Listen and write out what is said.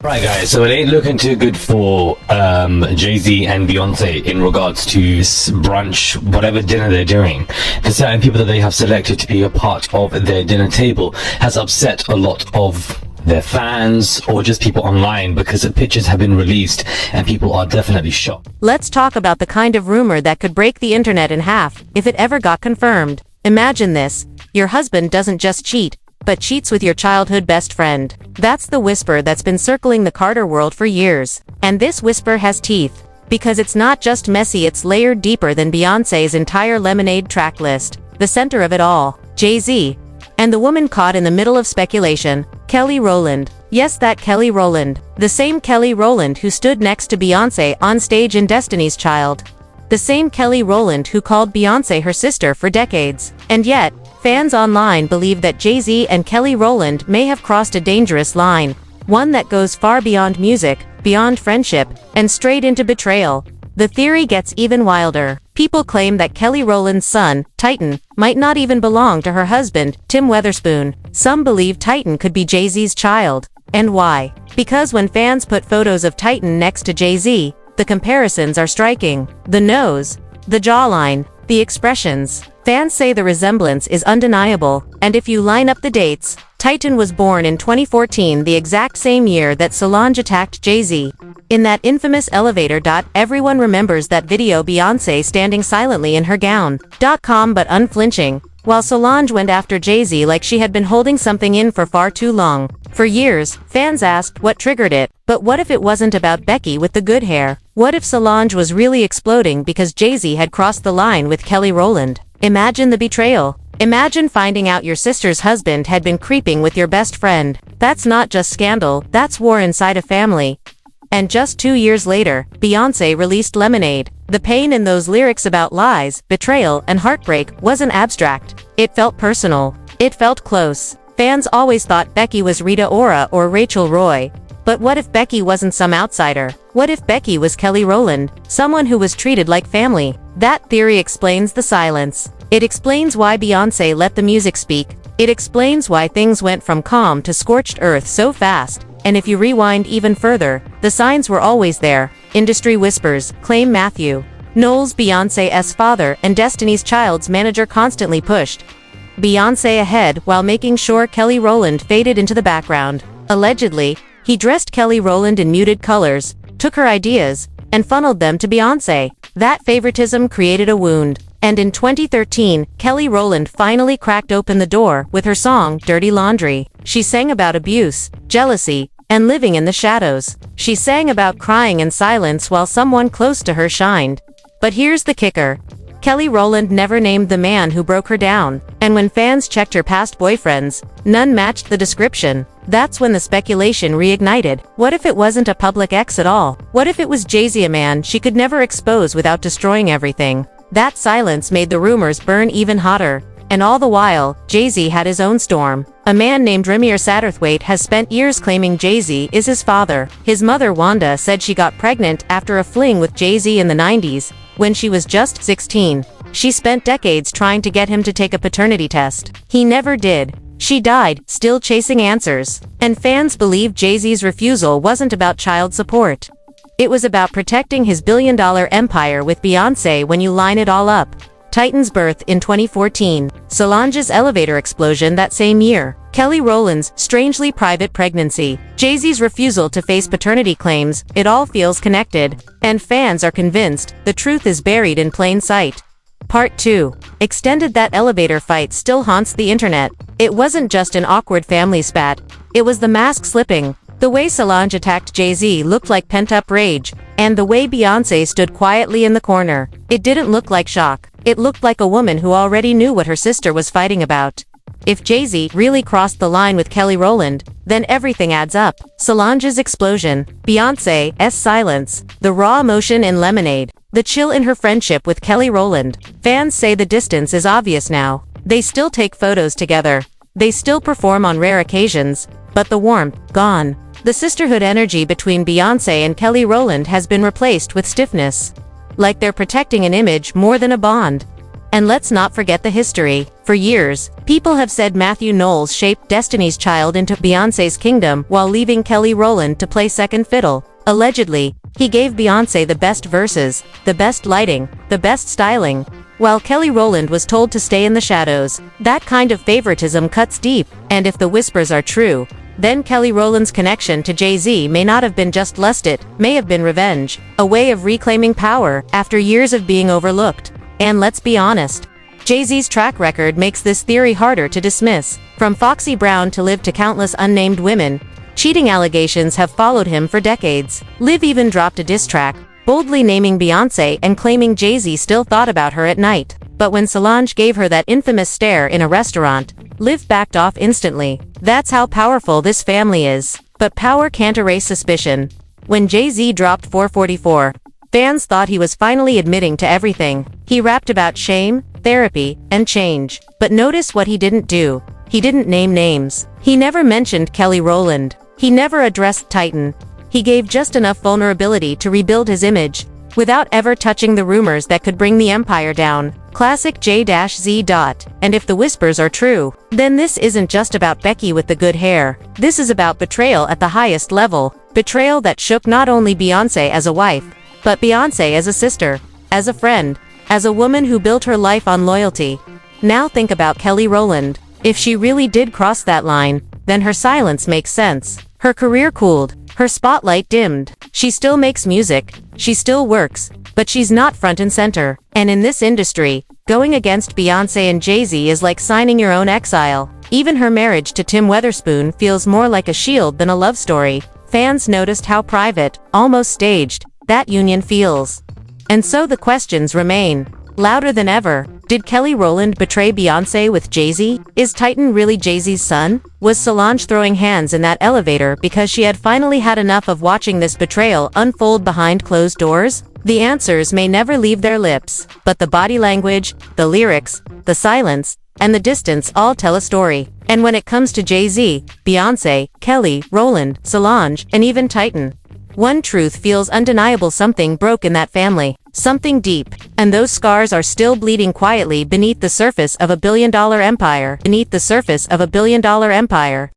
Right, guys, so it ain't looking too good for Jay-Z and Beyonce in regards to brunch, whatever dinner they're doing. The certain people that they have selected to be a part of their dinner table has upset a lot of their fans or just people online, because the pictures have been released and people are definitely shocked. Let's talk about the kind of rumor that could break the internet in half if it ever got confirmed. Imagine this: your husband doesn't just cheat, but cheats with your childhood best friend. That's the whisper that's been circling the Carter world for years. And this whisper has teeth, because it's not just messy, it's layered deeper than Beyonce's entire Lemonade track list. The center of it all, Jay-Z. And the woman caught in the middle of speculation, Kelly Rowland. Yes, that Kelly Rowland. The same Kelly Rowland who stood next to Beyonce on stage in Destiny's Child. The same Kelly Rowland who called Beyonce her sister for decades. And yet, fans online believe that Jay-Z and Kelly Rowland may have crossed a dangerous line, one that goes far beyond music, beyond friendship, and straight into betrayal. The theory gets even wilder. People claim that Kelly Rowland's son, Titan, might not even belong to her husband, Tim Weatherspoon. Some believe Titan could be Jay-Z's child. And why? Because when fans put photos of Titan next to Jay-Z, the comparisons are striking. The nose, the jawline, the expressions. Fans say the resemblance is undeniable, and if you line up the dates, Titan was born in 2014, the exact same year that Solange attacked Jay-Z. In that infamous elevator. Everyone remembers that video, Beyonce standing silently in her gown. Calm but unflinching, while Solange went after Jay-Z like she had been holding something in for far too long. For years, fans asked what triggered it, but what if it wasn't about Becky with the good hair? What if Solange was really exploding because Jay-Z had crossed the line with Kelly Rowland? Imagine the betrayal. Imagine finding out your sister's husband had been creeping with your best friend. That's not just scandal, that's war inside a family. And just 2 years later, Beyonce released Lemonade. The pain in those lyrics about lies, betrayal, and heartbreak wasn't abstract. It felt personal. It felt close. Fans always thought Becky was Rita Ora or Rachel Roy. But what if Becky wasn't some outsider? What if Becky was Kelly Rowland, someone who was treated like family? That theory explains the silence. It explains why Beyonce let the music speak. It explains why things went from calm to scorched earth so fast. And if you rewind even further, the signs were always there. Industry whispers, claim Matthew Knowles, Beyonce's father and Destiny's Child's manager, constantly pushed Beyonce ahead while making sure Kelly Rowland faded into the background. Allegedly, he dressed Kelly Rowland in muted colors, took her ideas, and funneled them to Beyonce. That favoritism created a wound. And in 2013, Kelly Rowland finally cracked open the door with her song, Dirty Laundry. She sang about abuse, jealousy, and living in the shadows. She sang about crying in silence while someone close to her shined. But here's the kicker. Kelly Rowland never named the man who broke her down. And when fans checked her past boyfriends, none matched the description. That's when the speculation reignited. What if it wasn't a public ex at all? What if it was Jay-Z, a man she could never expose without destroying everything? That silence made the rumors burn even hotter. And all the while, Jay-Z had his own storm. A man named Ramir Satterthwaite has spent years claiming Jay-Z is his father. His mother, Wanda, said she got pregnant after a fling with Jay-Z in the 90s, when she was just 16. She spent decades trying to get him to take a paternity test. He never did. She died, still chasing answers. And fans believe Jay-Z's refusal wasn't about child support. It was about protecting his billion-dollar empire with Beyonce. When you line it all up, Titan's birth in 2014, Solange's elevator explosion that same year, Kelly Rowland's strangely private pregnancy, Jay-Z's refusal to face paternity claims, it all feels connected. And fans are convinced the truth is buried in plain sight. Part 2. Extended. That elevator fight still haunts the internet. It wasn't just an awkward family spat. It was the mask slipping. The way Solange attacked Jay-Z looked like pent-up rage, and the way Beyonce stood quietly in the corner. It didn't look like shock. It looked like a woman who already knew what her sister was fighting about. If Jay-Z really crossed the line with Kelly Rowland, then everything adds up. Solange's explosion, Beyonce's silence, the raw emotion in Lemonade, the chill in her friendship with Kelly Rowland. Fans say the distance is obvious now. They still take photos together. They still perform on rare occasions, but the warmth, gone. The sisterhood energy between Beyonce and Kelly Rowland has been replaced with stiffness. Like they're protecting an image more than a bond. And let's not forget the history. For years, people have said Matthew Knowles shaped Destiny's Child into Beyonce's kingdom while leaving Kelly Rowland to play second fiddle. Allegedly, he gave Beyonce the best verses, the best lighting, the best styling, while Kelly Rowland was told to stay in the shadows. That kind of favoritism cuts deep, and if the whispers are true, then Kelly Rowland's connection to Jay-Z may not have been just lust, it may have been revenge, a way of reclaiming power after years of being overlooked. And let's be honest, Jay-Z's track record makes this theory harder to dismiss. From Foxy Brown to Liv to countless unnamed women, cheating allegations have followed him for decades. Liv even dropped a diss track, boldly naming Beyonce and claiming Jay-Z still thought about her at night. But when Solange gave her that infamous stare in a restaurant, Liv backed off instantly. That's how powerful this family is. But power can't erase suspicion. When Jay-Z dropped 444, fans thought he was finally admitting to everything. He rapped about shame, therapy, and change. But notice what he didn't do. He didn't name names. He never mentioned Kelly Rowland. He never addressed Titan. He gave just enough vulnerability to rebuild his image, without ever touching the rumors that could bring the empire down. Classic J-Z. And if the whispers are true, then this isn't just about Becky with the good hair. This is about betrayal at the highest level. Betrayal that shook not only Beyonce as a wife, but Beyonce as a sister, as a friend, as a woman who built her life on loyalty. Now think about Kelly Rowland. If she really did cross that line, then her silence makes sense. Her career cooled, her spotlight dimmed. She still makes music, she still works, but she's not front and center. And in this industry, going against Beyonce and Jay-Z is like signing your own exile. Even her marriage to Tim Witherspoon feels more like a shield than a love story. Fans noticed how private, almost staged, that union feels. And so the questions remain, louder than ever. Did Kelly Rowland betray Beyonce with Jay-Z? Is Titan really Jay-Z's son? Was Solange throwing hands in that elevator because she had finally had enough of watching this betrayal unfold behind closed doors? The answers may never leave their lips, but the body language, the lyrics, the silence, and the distance all tell a story. And when it comes to Jay-Z, Beyonce, Kelly, Rowland, Solange, and even Titan, one truth feels undeniable: something broke in that family. Something deep, and those scars are still bleeding quietly beneath the surface of a billion-dollar empire.